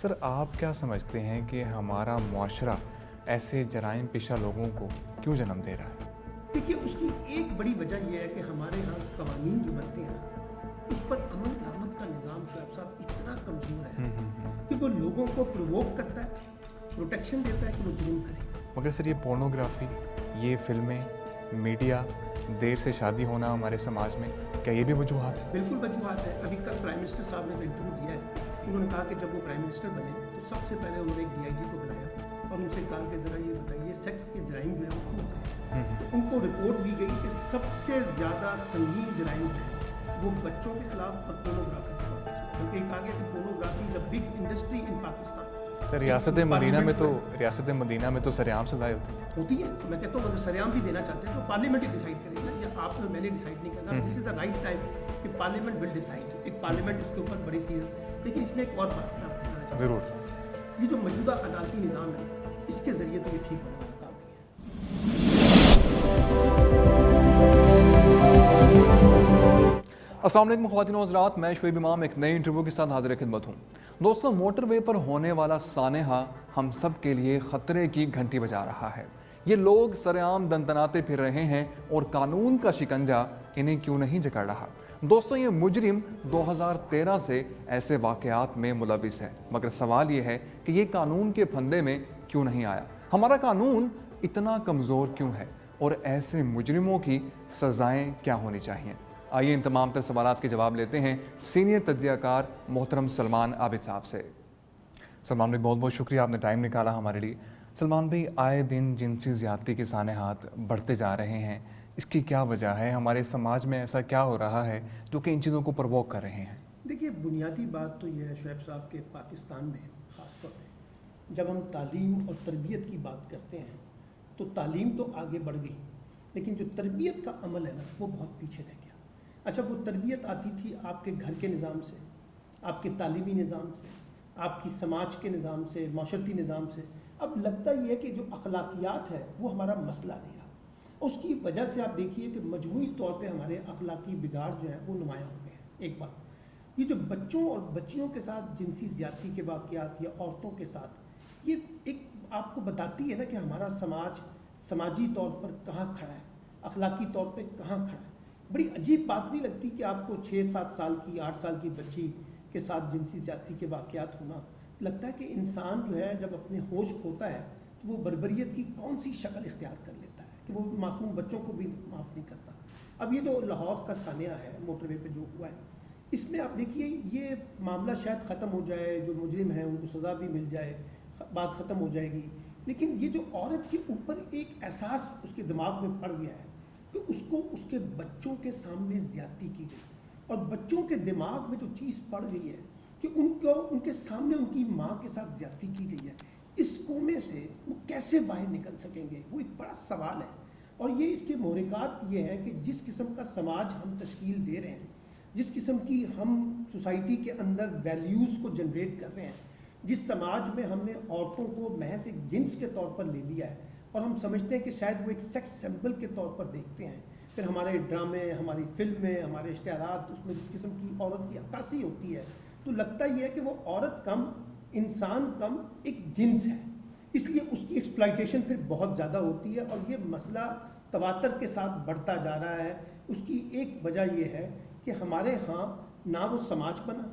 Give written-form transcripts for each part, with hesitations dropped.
سر آپ کیا سمجھتے ہیں کہ ہمارا معاشرہ ایسے جرائم پیشہ لوگوں کو کیوں جنم دے رہا ہے؟ دیکھیے اس کی ایک بڑی وجہ یہ ہے کہ ہمارے ہاں قوانین جو بنتے ہیں اس پر امن درآمد کا نظام شعیب صاحب اتنا کمزور ہے کہ وہ لوگوں کو پرووک کرتا ہے، پروٹیکشن دیتا ہے کہ وہ جرم کریں۔ مگر سر یہ پورنوگرافی، یہ فلمیں، میڈیا، دیر سے شادی ہونا ہمارے سماج میں، کیا یہ بھی وجوہات ہیں؟ بالکل وجوہات ہے۔ ابھی کل پرائم منسٹر صاحب نے انٹرویو دیا ہے، انہوں نے کہا کہ جب وہ پرائم منسٹر بنے تو سب سے پہلے انہوں نے ایک DIG کو بلایا اور ان سے کہا کہ ذرا یہ بتائیے سیکس کے جرائم جو ہے وہ کیوں ہوتے ہیں۔ ان کو رپورٹ دی گئی کہ سب سے زیادہ سنگین جرائم ہیں وہ بچوں کے خلاف اور پورنوگرافی کے خلاف، کیونکہ کہا گیا کہ pornography is a big industry in Pakistan. Sir ریاست مدینہ میں تو سرعام سزائیں ہوتی ہیں، میں کہتا ہوں اگر سرعام بھی دینا چاہتے ہیں تو پارلیمنٹ ہی ڈیسائیڈ کرے گا، یا آپ میں نے ڈیسائیڈ نہیں کرنا۔ دس از اے رائٹ ٹائم کہ پارلیمنٹ ول ڈیسائیڈ، ایک پارلیمنٹ اس کے اوپر بڑی سیریس۔ لیکن اس میں ایک اور بات میں آپ کو بتانا چاہتا ہوں، ضرور، یہ جو موجودہ عدالتی نظام ہے اس کے ذریعے تو یہ ٹھیک ہونے والا کام نہیں ہے۔ السلام علیکم خواتین و حضرات، میں شعیب امام ایک نئے انٹرویو کے ساتھ حاضر خدمت ہوں۔ دوستوں، موٹر وے پر ہونے والا سانحہ ہم سب کے لیے خطرے کی گھنٹی بجا رہا ہے۔ یہ لوگ سرعام دندناتے پھر رہے ہیں اور قانون کا شکنجہ انہیں کیوں نہیں جکڑ رہا؟ دوستوں، یہ مجرم 2013 سے ایسے واقعات میں ملوث ہے، مگر سوال یہ ہے کہ یہ قانون کے پھندے میں کیوں نہیں آیا؟ ہمارا قانون اتنا کمزور کیوں ہے اور ایسے مجرموں کی سزائیں کیا ہونی چاہیے؟ آئیے ان تمام تر سوالات کے جواب لیتے ہیں سینئر تجزیہ کار محترم سلمان عابد صاحب سے۔ سلمان بھائی، بہت بہت شکریہ، آپ نے ٹائم نکالا ہمارے لیے۔ سلمان بھائی، آئے دن جنسی زیادتی کے سانحات بڑھتے جا رہے ہیں، اس کی کیا وجہ ہے؟ ہمارے سماج میں ایسا کیا ہو رہا ہے جو کہ ان چیزوں کو پرووک کر رہے ہیں؟ دیکھیے، بنیادی بات تو یہ ہے شعیب صاحب کہ پاکستان میں خاص طور پہ جب ہم تعلیم اور تربیت کی بات کرتے ہیں تو تعلیم تو آگے بڑھ گئی، لیکن جو تربیت کا عمل ہے نا وہ بہت پیچھے رہ گیا۔ اچھا، وہ تربیت آتی تھی آپ کے گھر کے نظام سے، آپ کے تعلیمی نظام سے، آپ کی سماج کے نظام سے، معاشرتی نظام سے۔ اب لگتا یہ ہے کہ جو اخلاقیات ہے وہ ہمارا مسئلہ نہیں رہا۔ اس کی وجہ سے آپ دیکھیے کہ مجموعی طور پہ ہمارے اخلاقی بگاڑ جو ہیں وہ نمایاں ہو گئے ہیں۔ ایک بات یہ جو بچوں اور بچیوں کے ساتھ جنسی زیادتی کے واقعات یا عورتوں کے ساتھ، یہ ایک آپ کو بتاتی ہے نا کہ ہمارا سماج سماجی طور پر کہاں کھڑا ہے، اخلاقی طور پہ کہاں کھڑا ہے۔ بڑی عجیب بات نہیں لگتی کہ آپ کو 6-7 سال کی 8 سال کی بچی کے ساتھ جنسی زیادتی کے واقعات ہونا؟ لگتا ہے کہ انسان جو ہے جب اپنے ہوش کھوتا ہے تو وہ بربریت کی کون سی شکل اختیار کر لیتا ہے کہ وہ معصوم بچوں کو بھی معاف نہیں کرتا۔ اب یہ جو لاہور کا سانحہ ہے موٹر وے پہ جو ہوا ہے، اس میں آپ دیکھیے یہ معاملہ شاید ختم ہو جائے، جو مجرم ہیں ان کو سزا بھی مل جائے، بات ختم ہو جائے گی، لیکن یہ جو عورت کے اوپر ایک احساس اس کے دماغ میں پڑ گیا ہے کہ اس کو اس کے بچوں کے سامنے زیادتی کی گئی، اور بچوں کے دماغ میں جو چیز پڑ گئی ہے کہ ان کے سامنے ان کی ماں کے ساتھ زیادتی کی گئی ہے، اس کومے سے وہ کیسے باہر نکل سکیں گے؟ وہ ایک بڑا سوال ہے۔ اور یہ اس کے محرکات یہ ہے کہ جس قسم کا سماج ہم تشکیل دے رہے ہیں، جس قسم کی ہم سوسائٹی کے اندر ویلیوز کو جنریٹ کر رہے ہیں، جس سماج میں ہم نے عورتوں کو محض ایک جنس کے طور پر لے لیا ہے اور ہم سمجھتے ہیں کہ شاید وہ ایک سیکس سمبل کے طور پر دیکھتے ہیں، پھر ہمارے ڈرامے، ہماری فلمیں، ہمارے اشتہارات، اس میں جس قسم کی عورت کی عکاسی ہوتی ہے تو لگتا یہ ہے کہ وہ عورت کم، انسان کم، ایک جنس ہے، اس لیے اس کی ایکسپلائٹیشن پھر بہت زیادہ ہوتی ہے، اور یہ مسئلہ تواتر کے ساتھ بڑھتا جا رہا ہے۔ اس کی ایک وجہ یہ ہے کہ ہمارے ہاں نہ وہ سماج بنا،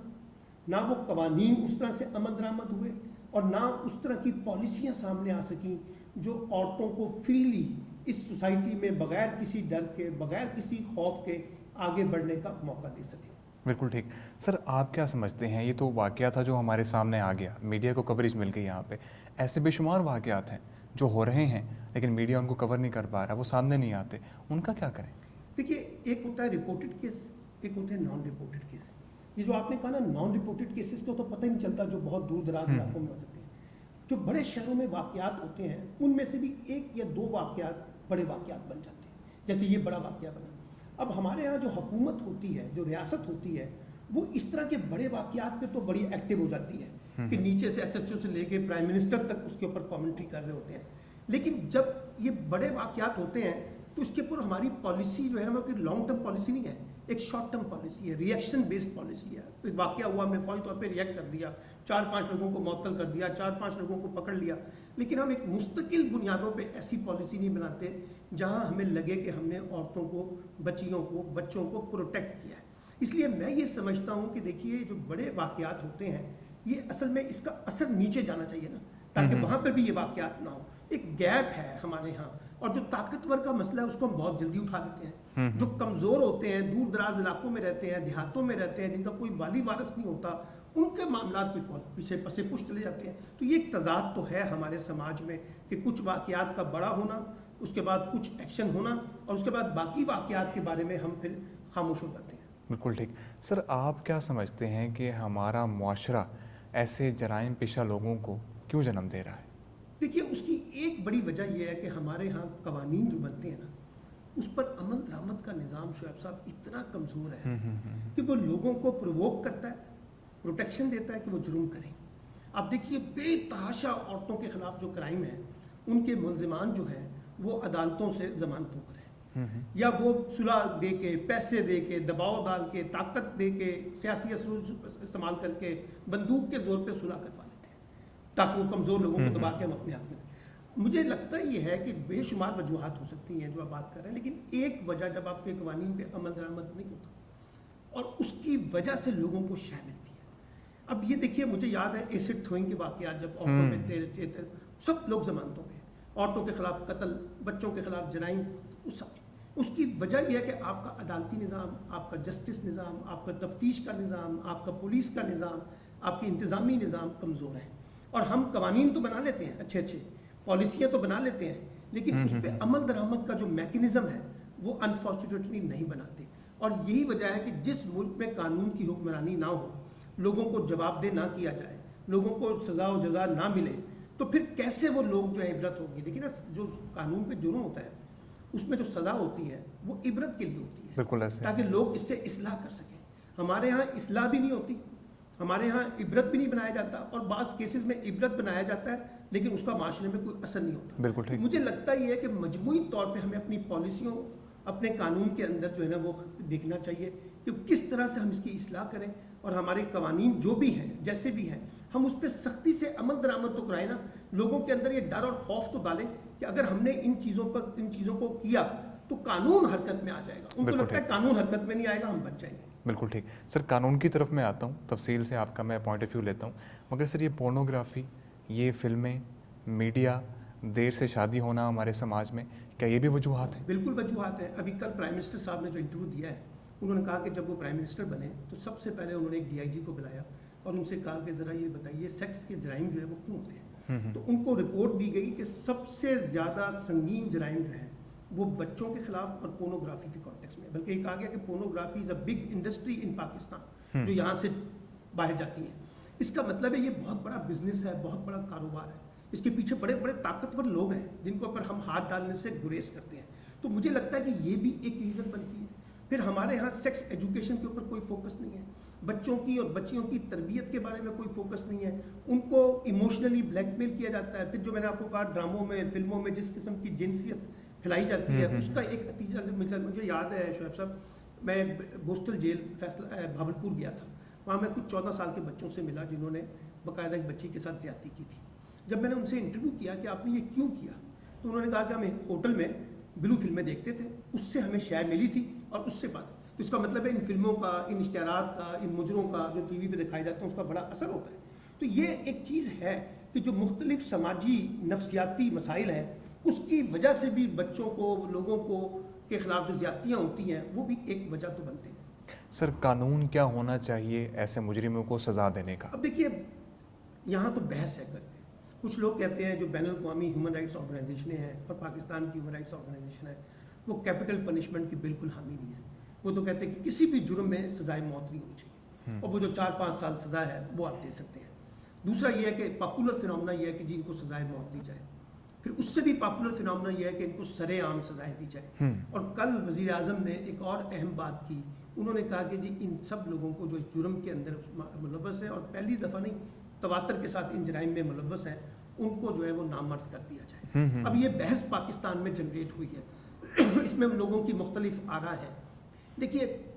نہ وہ قوانین اس طرح سے عمل درآمد ہوئے، اور نہ اس طرح کی پالیسیاں سامنے آ سکیں جو عورتوں کو فریلی اس سوسائٹی میں بغیر کسی ڈر کے، بغیر کسی خوف کے آگے بڑھنے کا موقع دے سکیں۔ بالکل ٹھیک۔ سر آپ کیا سمجھتے ہیں، یہ تو واقعہ تھا جو ہمارے سامنے آ گیا، میڈیا کو کوریج مل گئی، یہاں پہ ایسے بے شمار واقعات ہیں جو ہو رہے ہیں لیکن میڈیا ان کو کور نہیں کر پا رہا، وہ سامنے نہیں آتے، ان کا کیا کریں؟ دیکھیے، ایک ہوتا ہے رپورٹڈ کیس، ایک ہوتے ہیں نان رپورٹڈ کیس۔ یہ جو آپ نے کہا نا نان رپورٹڈ کیسز کو تو پتہ ہی نہیں چلتا، جو بہت دور دراز علاقوں میں ہو جاتے ہیں۔ جو بڑے شہروں میں واقعات ہوتے ہیں ان میں سے بھی 1 یا 2 واقعات بڑے واقعات بن جاتے ہیں، جیسے یہ بڑا واقعہ بنا۔ اب ہمارے ہاں جو حکومت ہوتی ہے، جو ریاست ہوتی ہے، وہ اس طرح کے بڑے واقعات پہ تو بڑی ایکٹیو ہو جاتی ہے کہ نیچے سے SHO سے لے کے پرائم منسٹر تک اس کے اوپر کامنٹری کر رہے ہوتے ہیں، لیکن جب یہ بڑے واقعات ہوتے ہیں تو اس کے اوپر ہماری پالیسی جو ہے نا وہ لانگ ٹرم پالیسی نہیں ہے، ایک شارٹ ٹرم پالیسی ہے, ریئیکشن بیسڈ پالیسی ہے. ایک واقعہ ہوا, ہم نے فوری طور پہ ریئیکٹ کر دیا, 4-5 لوگوں کو معطل کر دیا, 4-5 لوگوں کو پکڑ لیا, لیکن ہم ایک مستقل بنیادوں پہ ایسی پالیسی نہیں بناتے جہاں ہمیں لگے کہ ہم نے عورتوں کو, بچیوں کو, بچوں کو پروٹیکٹ کیا ہے. اس لیے میں یہ سمجھتا ہوں کہ دیکھیے جو بڑے واقعات ہوتے ہیں یہ اصل میں اس کا اثر نیچے جانا چاہیے نا, تاکہ وہاں پر بھی یہ واقعات نہ ہو. ایک گیپ ہے ہمارے ہاں, اور جو طاقتور کا مسئلہ ہے اس کو ہم بہت جلدی اٹھا لیتے ہیں. جو کمزور ہوتے ہیں, دور دراز علاقوں میں رہتے ہیں, دیہاتوں میں رہتے ہیں, جن کا کوئی والی وارث نہیں ہوتا, ان کے معاملات پہ پیچھے پسے پش چلے جاتے ہیں. تو یہ ایک تضاد تو ہے ہمارے سماج میں کہ کچھ واقعات کا بڑا ہونا, اس کے بعد کچھ ایکشن ہونا, اور اس کے بعد باقی واقعات کے بارے میں ہم پھر خاموش ہو جاتے ہیں. بالکل ٹھیک. سر آپ کیا سمجھتے ہیں کہ ہمارا معاشرہ ایسے جرائم پیشہ لوگوں کو کیوں جنم دے رہا ہے؟ دیکھیے اس کی ایک بڑی وجہ یہ ہے کہ ہمارے ہاں قوانین جو بنتے ہیں نا, اس پر عمل درآمد کا نظام شعیب صاحب اتنا کمزور ہے کہ وہ لوگوں کو پرووک کرتا ہے, پروٹیکشن دیتا ہے کہ وہ جرم کریں. اب دیکھیے بے تحاشا عورتوں کے خلاف جو کرائم ہے, ان کے ملزمان جو ہیں وہ عدالتوں سے ضمانتوں پر ہیں, یا وہ صلح دے کے, پیسے دے کے, دباؤ ڈال کے, طاقت دے کے, سیاسی اثر استعمال کر کے, بندوق کے زور پہ صلح کروا لیتے ہیں تاکہ وہ کمزور لوگوں کو دبا کے ہم اپنے حق میں. مجھے لگتا یہ ہے کہ بے شمار وجوہات ہو سکتی ہیں جو آپ بات کر رہے ہیں, لیکن ایک وجہ جب آپ کے قوانین پہ عمل درآمد نہیں ہوتا اور اس کی وجہ سے لوگوں کو شے ملتی ہے. اب یہ دیکھیے مجھے یاد ہے ایسڈ تھروئنگ کے واقعات, جب عورتوں پہ سب لوگ ضمانتوں پہ, عورتوں کے خلاف قتل, بچوں کے خلاف جرائم, اس کی وجہ یہ ہے کہ آپ کا عدالتی نظام, آپ کا جسٹس نظام, آپ کا تفتیش کا نظام, آپ کا پولیس کا نظام, آپ کی انتظامی نظام کمزور ہے. اور ہم قوانین تو بنا لیتے ہیں, اچھے اچھے پالیسیاں تو بنا لیتے ہیں, لیکن اس پہ عمل درآمد کا جو میکینزم ہے وہ انفارچونیٹلی نہیں بناتے. اور یہی وجہ ہے کہ جس ملک میں قانون کی حکمرانی نہ ہو, لوگوں کو جواب دہ نہ کیا جائے, لوگوں کو سزا و جزا نہ ملے, تو پھر کیسے وہ لوگ جو ہے عبرت ہوگی. دیکھیے نا, جو قانون پہ جرم ہوتا ہے اس میں جو سزا ہوتی ہے وہ عبرت کے لیے ہوتی ہے, بالکل ایسے, تاکہ لوگ اس سے اصلاح کر سکیں. ہمارے ہاں اصلاح بھی نہیں ہوتی, ہمارے ہاں عبرت بھی نہیں بنایا جاتا, اور بعض کیسز میں عبرت بنایا جاتا ہے لیکن اس کا معاشرے میں کوئی اثر نہیں ہوتا. بالکل ٹھیک. مجھے لگتا یہ ہے کہ مجموعی طور پہ ہمیں اپنی پالیسیوں, اپنے قانون کے اندر جو ہے نا وہ دیکھنا چاہیے کہ کس طرح سے ہم اس کی اصلاح کریں, اور ہمارے قوانین جو بھی ہیں جیسے بھی ہیں ہم اس پہ سختی سے عمل درآمد تو کرائیں نا. لوگوں کے اندر یہ ڈر اور خوف تو ڈالیں کہ اگر ہم نے ان چیزوں کو کیا تو قانون حرکت میں آ جائے گا. ان کو لگتا ہے قانون حرکت میں نہیں آئے گا, ہم بچ جائیں گے. بالکل ٹھیک. سر قانون کی طرف میں آتا ہوں, تفصیل سے آپ کا میں پوائنٹ آف ویو لیتا ہوں, مگر سر یہ پورنوگرافی, یہ فلمیں, میڈیا, دیر سے شادی ہونا ہمارے سماج میں, کیا یہ بھی وجوہات ہیں؟ بالکل وجوہات ہیں. ابھی کل پرائم منسٹر صاحب نے جو انٹرویو دیا ہے, انہوں نے کہا کہ جب وہ پرائم منسٹر بنے تو سب سے پہلے انہوں نے ایک DIG کو بلایا اور ان سے کہا کہ ذرا یہ بتائیے سیکس کے جرائم جو ہے وہ کیوں ہوتے ہیں. تو ان کو رپورٹ دی گئی کہ سب سے زیادہ سنگین جرائم جو ہیں وہ بچوں کے خلاف اور پورنوگرافی کے کانٹیکس میں, بلکہ یہ کہا گیا کہ pornography is a big industry in Pakistan جو یہاں سے باہر جاتی ہے. اس کا مطلب ہے یہ بہت بڑا بزنس ہے, بہت بڑا کاروبار ہے, اس کے پیچھے بڑے بڑے طاقتور لوگ ہیں جن کو اوپر ہم ہاتھ ڈالنے سے گریز کرتے ہیں. تو مجھے لگتا ہے کہ یہ بھی ایک ریزن بنتی ہے. پھر ہمارے ہاں سیکس ایجوکیشن کے اوپر کوئی فوکس نہیں ہے, بچوں کی اور بچیوں کی تربیت کے بارے میں کوئی فوکس نہیں ہے, ان کو ایموشنلی بلیک میل کیا جاتا ہے. پھر جو میں نے آپ کو کہا ڈراموں میں, فلموں میں جس قسم کی جنسیت پھیلائی جاتی ہے, اس کا ایک نتیجہ مجھے یاد ہے شعیب صاحب, میں بوسٹل جیل بھاولپور گیا تھا, وہاں میں کچھ 14 سال کے بچوں سے ملا جنہوں نے باقاعدہ ایک بچی کے ساتھ زیادتی کی تھی. جب میں نے ان سے انٹرویو کیا کہ آپ نے یہ کیوں کیا, تو انہوں نے کہا کہ ہم ایک ہوٹل میں بلو فلمیں دیکھتے تھے, اس سے ہمیں شے ملی تھی اور اس سے بات. تو اس کا مطلب ہے ان فلموں کا, ان اشتہارات کا, ان مجروں کا جو ٹی وی پہ دکھائے جاتے ہیں اس کا بڑا اثر ہوتا ہے. تو یہ ایک چیز ہے کہ جو مختلف سماجی نفسیاتی مسائل ہیں اس کی وجہ سے بھی بچوں کو, لوگوں کو کے خلاف جو زیادتیاں ہوتی ہیں وہ بھی ایک وجہ تو بنتے ہیں. سر قانون کیا ہونا چاہیے ایسے مجرموں کو سزا دینے کا؟ اب دیکھیے یہاں تو بحث ہے. کچھ لوگ کہتے ہیں جو بین الاقوامی ہیومن رائٹس آرگنائزیشنیں ہیں اور پاکستان کی ہیومن رائٹس آرگنائزیشن ہے وہ کیپٹل پنشمنٹ کی بالکل حامی نہیں ہے. وہ تو کہتے ہیں کہ کسی بھی جرم میں سزائے موت نہیں ہونی چاہیے, اور وہ جو 4-5 سال سزا ہے وہ آپ دے سکتے ہیں. دوسرا یہ ہے کہ پاپولر فنامنا یہ ہے کہ جی ان کو سزائے موت دی جائے. پھر اس سے بھی پاپولر فنامنا یہ ہے کہ ان کو سر عام سزائیں دی جائے. اور کل وزیر اعظم نے ایک اور اہم بات کی, انہوں نے کہا کہ جی ان سب لوگوں کو جو اس جرم کے اندر ملوث ہیں, اور پہلی دفعہ نہیں تواتر کے ساتھ ان جرائم میں ملوث ہیں, ان کو جو ہے وہ نامزد کر دیا جائے. اب یہ بحث پاکستان میں جنریٹ ہوئی ہے, اس میں لوگوں کی مختلف آراء ہے. دیکھیے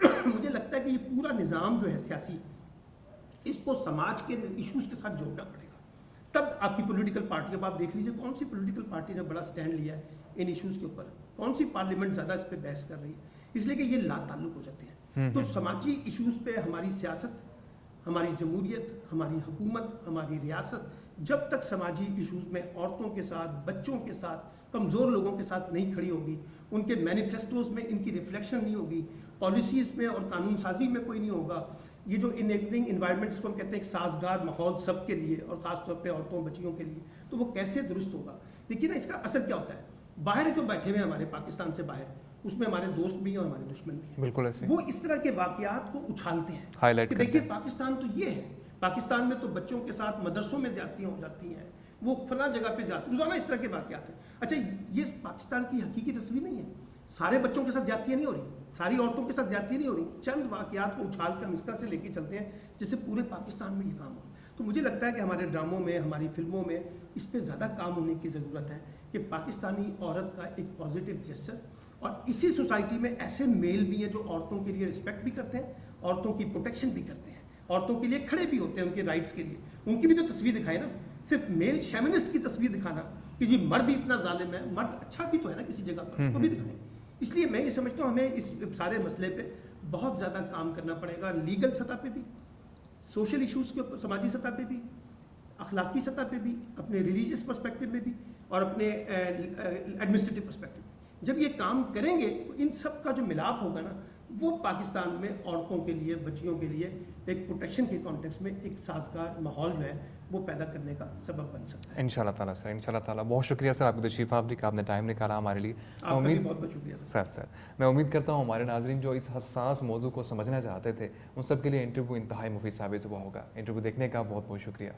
مجھے لگتا ہے کہ یہ پورا نظام جو ہے سیاسی، اس کو سماج کے ایشوز کے ساتھ جوڑنا پڑے گا. تب آپ کی پولیٹیکل پارٹی، اب آپ دیکھ لیجیے کون سی پولیٹیکل پارٹی نے بڑا سٹینڈ لیا ہے ان ایشوز کے اوپر، کون سی پارلیمنٹ زیادہ اس پہ بحث کر رہی ہے، اس لیے کہ یہ لا تعلق ہو جاتے ہیں. تو سماجی ایشوز پہ ہماری سیاست، ہماری جمہوریت، ہماری حکومت، ہماری ریاست جب تک سماجی ایشوز میں عورتوں کے ساتھ، بچوں کے ساتھ، کمزور لوگوں کے ساتھ نہیں کھڑی ہوگی، ان کے مینیفیسٹوز میں ان کی ریفلیکشن نہیں ہوگی، پالیسیز میں اور قانون سازی میں کوئی نہیں ہوگا، یہ جو انیبلنگ انوائرمنٹ جس کو ہم کہتے ہیں ایک سازگار ماحول سب کے لیے اور خاص طور پہ عورتوں بچیوں کے لیے، تو وہ کیسے درست ہوگا. دیکھیے نا اس کا اثر کیا ہوتا ہے. باہر جو بیٹھے ہوئے ہیں ہمارے پاکستان سے باہر، اس میں ہمارے دوست بھی ہیں اور ہمارے دشمن بھی ہیں. بالکل ایسے وہ اس طرح کے واقعات کو اچھالتے ہیں ہائی لائٹ کہ کرتے دیکھیے ہیں. پاکستان تو یہ ہے، پاکستان میں تو بچوں کے ساتھ مدرسوں میں زیادتیاں ہو جاتی ہیں، وہ فلاں جگہ پہ جاتے، روزانہ اس طرح کے واقعات ہیں. اچھا یہ پاکستان کی حقیقی تصویر نہیں ہے. سارے بچوں کے ساتھ زیادتیاں نہیں ہو رہی، ساری عورتوں کے ساتھ زیادتیاں نہیں ہو رہی. چند واقعات کو اچھال کر ہم اس طرح سے لے کے چلتے ہیں جس سے پورے پاکستان میں یہ کام ہو. تو مجھے لگتا ہے کہ ہمارے ڈراموں میں، ہماری فلموں میں اس پہ زیادہ کام ہونے کی ضرورت ہے کہ پاکستانی عورت کا ایک پازیٹیو جسچر، اور اسی سوسائٹی میں ایسے میل بھی ہیں جو عورتوں کے لیے رسپیکٹ بھی کرتے ہیں، عورتوں کی پروٹیکشن بھی کرتے ہیں، عورتوں کے لیے کھڑے بھی ہوتے ہیں ان کے رائٹس کے لیے. ان کی بھی تو تصویر دکھائے نا. صرف میل شیمنسٹ کی تصویر دکھانا کہ جی مرد اتنا ظالم ہے، مرد اچھا بھی تو ہے نا کسی جگہ پر، اس کو بھی دکھائیں. اس لیے میں یہ سمجھتا ہوں ہمیں اس سارے مسئلے پہ بہت زیادہ کام کرنا پڑے گا، لیگل سطح پہ بھی، سوشل ایشوز کے اوپر، سماجی سطح پہ بھی، اخلاقی سطح پہ بھی، اپنے ریلیجیس پرسپیکٹو میں بھی، اور اپنے ایڈمنسٹریٹو پرسپیکٹو میں. جب یہ کام کریں گے تو ان سب کا جو ملاپ ہوگا نا، وہ پاکستان میں عورتوں کے لیے، بچیوں کے لیے ایک پروٹیکشن کے کانٹیکس میں ایک سازگار ماحول جو ہے وہ پیدا کرنے کا سبب بن سکتا ہے. انشاء اللہ تعالیٰ سر، انشاء اللہ تعالیٰ. بہت شکریہ سر آپ کی تشریف آوری کا، آپ نے ٹائم نکالا ہمارے لیے. آپ کا بھی بہت بہت شکریہ سر میں امید کرتا ہوں ہمارے ناظرین جو اس حساس موضوع کو سمجھنا چاہتے تھے ان سب کے لیے انٹرویو انتہائی مفید ثابت ہوا ہوگا. انٹرویو دیکھنے کا بہت بہت شکریہ.